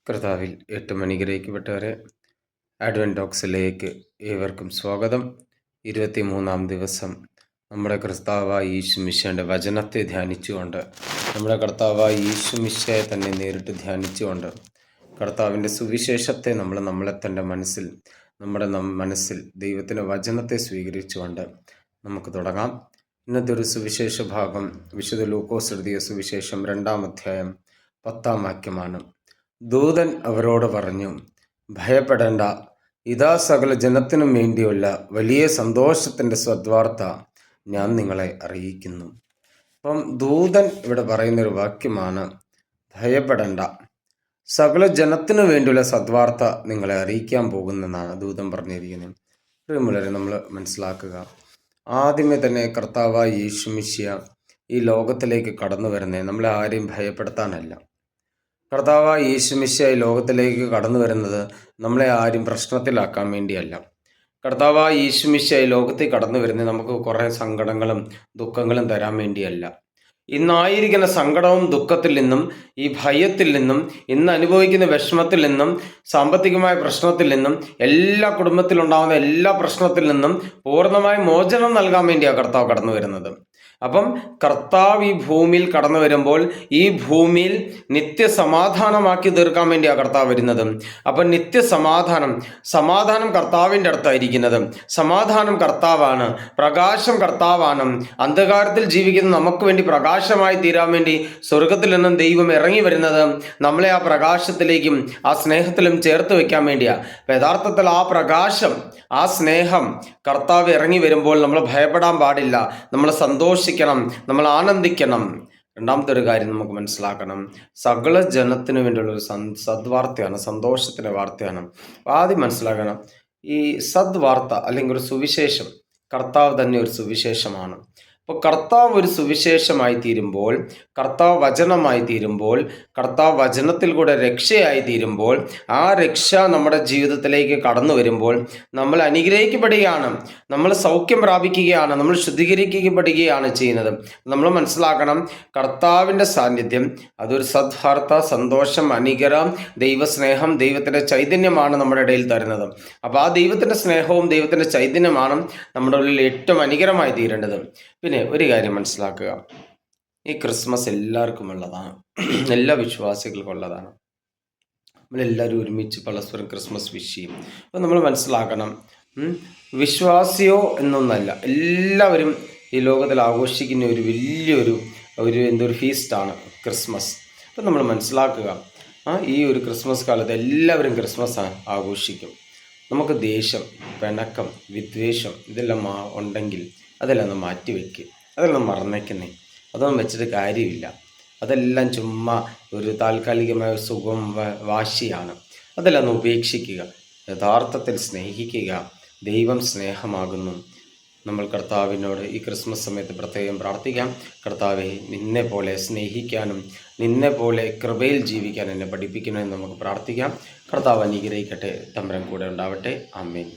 കർത്താവിൽ ഏറ്റവും അനുഗ്രഹിക്കപ്പെട്ടവരെ, അഡ്വൻറ്റ് ടോക്സിലേക്ക് ഏവർക്കും സ്വാഗതം. 23-ാം ദിവസം നമ്മുടെ കർത്താവായ യേശുമിശിഹായുടെ വചനത്തെ ധ്യാനിച്ചുകൊണ്ട്, നമ്മുടെ കർത്താവായ യേശുമിശിഹായെ തന്നെ നേരിട്ട് ധ്യാനിച്ചുകൊണ്ട്, കർത്താവിൻ്റെ സുവിശേഷത്തെ നമ്മളെ തന്നെ നമ്മുടെ മനസ്സിൽ ദൈവത്തിൻ്റെ വചനത്തെ സ്വീകരിച്ചുകൊണ്ട് നമുക്ക് തുടങ്ങാം. ഇന്നത്തെ ഒരു സുവിശേഷ ഭാഗം വിശുദ്ധ ലൂക്കോസ് എഴുതിയ സുവിശേഷം 2-ാം അധ്യായം 10-ാം വാക്യമാണ്. ദൂതൻ അവരോട് പറഞ്ഞു, ഭയപ്പെടേണ്ട, ഇതാ സകല ജനത്തിനും വേണ്ടിയുള്ള വലിയ സന്തോഷത്തിൻ്റെ സദ്വാർത്ത ഞാൻ നിങ്ങളെ അറിയിക്കുന്നു. അപ്പം ദൂതൻ ഇവിടെ പറയുന്നൊരു വാക്യമാണ്, ഭയപ്പെടേണ്ട, സകല ജനത്തിനു വേണ്ടിയുള്ള സദ്വാർത്ത നിങ്ങളെ അറിയിക്കാൻ പോകുന്നെന്നാണ് ദൂതൻ പറഞ്ഞിരിക്കുന്നത്. പ്രിയമുള്ളവരെ, നമ്മൾ മനസ്സിലാക്കുക, ആദ്യമേ തന്നെ കർത്താവായ യേശുമിശിഹാ ഈ ലോകത്തിലേക്ക് കടന്നു വരുന്നത് നമ്മളെ ആരെയും ഭയപ്പെടുത്താനല്ല. കർത്താവായ യേശുമിശിഹാ ഈ ലോകത്തിലേക്ക് കടന്നു വരുന്നത് നമ്മളെ ആരും പ്രശ്നത്തിലാക്കാൻ വേണ്ടിയല്ല. കർത്താവായ യേശുമിശിഹാ ഈ ലോകത്തിൽ കടന്നു വരുന്നത് നമുക്ക് കുറേ സങ്കടങ്ങളും ദുഃഖങ്ങളും തരാൻ വേണ്ടിയല്ല. ഇന്നായിരിക്കുന്ന സങ്കടവും ദുഃഖത്തിൽ നിന്നും, ഈ ഭയത്തിൽ നിന്നും, ഇന്ന് അനുഭവിക്കുന്ന വിഷമത്തിൽ നിന്നും, സാമ്പത്തികമായ പ്രശ്നത്തിൽ നിന്നും, എല്ലാ കുടുംബത്തിലുണ്ടാകുന്ന എല്ലാ പ്രശ്നത്തിൽ നിന്നും പൂർണ്ണമായ മോചനം നൽകാൻ വേണ്ടിയാണ് കർത്താവ് കടന്നു വരുന്നത്. അപ്പം കർത്താവ് ഈ ഭൂമിയിൽ കടന്നു വരുമ്പോൾ ഈ ഭൂമിയിൽ നിത്യസമാധാനമാക്കി തീർക്കാൻ വേണ്ടിയാണ് കർത്താവ് വരുന്നത്. അപ്പം സമാധാനം കർത്താവിൻ്റെ അടുത്തായിരിക്കുന്നത്. സമാധാനം കർത്താവാണ്, പ്രകാശം കർത്താവാണ്. അന്ധകാരത്തിൽ ജീവിക്കുന്ന നമുക്ക് വേണ്ടി പ്രകാശമായി തീരാൻ വേണ്ടി സ്വർഗത്തിൽ നിന്നും ദൈവം ഇറങ്ങി വരുന്നത് നമ്മളെ ആ പ്രകാശത്തിലേക്കും ആ സ്നേഹത്തിലും ചേർത്ത് വെക്കാൻ വേണ്ടിയാണ്. യഥാർത്ഥത്തിൽ ആ പ്രകാശം, ആ സ്നേഹം കർത്താവ് ഇറങ്ങി വരുമ്പോൾ നമ്മൾ ഭയപ്പെടാൻ പാടില്ല, നമ്മൾ സന്തോഷിക്കണം, നമ്മൾ ആനന്ദിക്കണം. രണ്ടാമത്തെ ഒരു കാര്യം നമുക്ക് മനസ്സിലാക്കണം, സകല ജനത്തിനു വേണ്ടിയുള്ള ഒരു സദ്വാർത്തയാണ്, സന്തോഷത്തിൻ്റെ വാർത്തയാണ്. ആദ്യം മനസ്സിലാക്കണം, ഈ സദ്വാർത്ത അല്ലെങ്കിൽ ഒരു സുവിശേഷം, കർത്താവ് തന്നെ ഒരു സുവിശേഷമാണ്. അപ്പോൾ കർത്താവ് ഒരു സുവിശേഷമായി തീരുമ്പോൾ, കർത്താവ് വചനമായി തീരുമ്പോൾ, കർത്താവ് വചനത്തിൽ കൂടെ രക്ഷയായി തീരുമ്പോൾ, ആ രക്ഷ നമ്മുടെ ജീവിതത്തിലേക്ക് കടന്നു വരുമ്പോൾ നമ്മൾ അനുഗ്രഹിക്കപ്പെടുകയാണ്, നമ്മൾ സൗഖ്യം പ്രാപിക്കുകയാണ്, നമ്മൾ ശുദ്ധീകരിക്കപ്പെടുകയാണ് ചെയ്യുന്നത്. നമ്മൾ മനസ്സിലാക്കണം, കർത്താവിൻ്റെ സാന്നിധ്യം അതൊരു സദ്വാർത്ത, സന്തോഷം, അനുഗ്രഹം, ദൈവസ്നേഹം, ദൈവത്തിൻ്റെ ചൈതന്യമാണ് നമ്മുടെ ഇടയിൽ തരുന്നത്. അപ്പോൾ ആ ദൈവത്തിൻ്റെ സ്നേഹവും ദൈവത്തിൻ്റെ ചൈതന്യമാണ് നമ്മുടെ ഉള്ളിൽ ഏറ്റവും അനുഗ്രഹമായി തീരേണ്ടത്. പിന്നെ ഒരു കാര്യം മനസ്സിലാക്കുക, ഈ ക്രിസ്മസ് എല്ലാവർക്കും ഉള്ളതാണ്, എല്ലാ വിശ്വാസികൾക്കും ഉള്ളതാണ്. നമ്മളെല്ലാവരും ഒരുമിച്ച് പരസ്പരം ക്രിസ്മസ് വിഷ് ചെയ്യും. അപ്പോൾ നമ്മൾ മനസ്സിലാക്കണം, വിശ്വാസിയോ എന്നൊന്നല്ല, എല്ലാവരും ഈ ലോകത്തിൽ ആഘോഷിക്കുന്ന ഒരു വലിയൊരു എന്തൊരു ഫീസ്റ്റാണ് ക്രിസ്മസ്. അപ്പം നമ്മൾ മനസ്സിലാക്കുക, ഈ ഒരു ക്രിസ്മസ് കാലത്ത് എല്ലാവരും ക്രിസ്മസ് ആഘോഷിക്കും. നമുക്ക് ദേഷ്യം, പിണക്കം, വിദ്വേഷം ഇതെല്ലാം ഉണ്ടെങ്കിൽ അതെല്ലാം ഒന്ന് മാറ്റിവെക്കുക, അതെല്ലാം മറന്നേക്കുന്നേ, അതൊന്നും വെച്ചിട്ട് കാര്യമില്ല. അതെല്ലാം ചുമ്മാ ഒരു താൽക്കാലികമായ സുഖം, വാശിയാണ്. അതെല്ലാം ഒന്ന് ഉപേക്ഷിക്കുക, യഥാർത്ഥത്തിൽ സ്നേഹിക്കുക. ദൈവം സ്നേഹമാകുന്നു. നമ്മൾ കർത്താവിനോട് ഈ ക്രിസ്മസ് സമയത്ത് പ്രത്യേകം പ്രാർത്ഥിക്കാം, കർത്താവെ, നിന്നെ പോലെ സ്നേഹിക്കാനും നിന്നെ പോലെ കൃപയിൽ ജീവിക്കാൻ എന്നെ പഠിപ്പിക്കണമെന്ന് നമുക്ക് പ്രാർത്ഥിക്കാം. കർത്താവ് അനുഗ്രഹിക്കട്ടെ. തമ്പുരാൻ കൂടെ ഉണ്ടാവട്ടെ. ആമേൻ.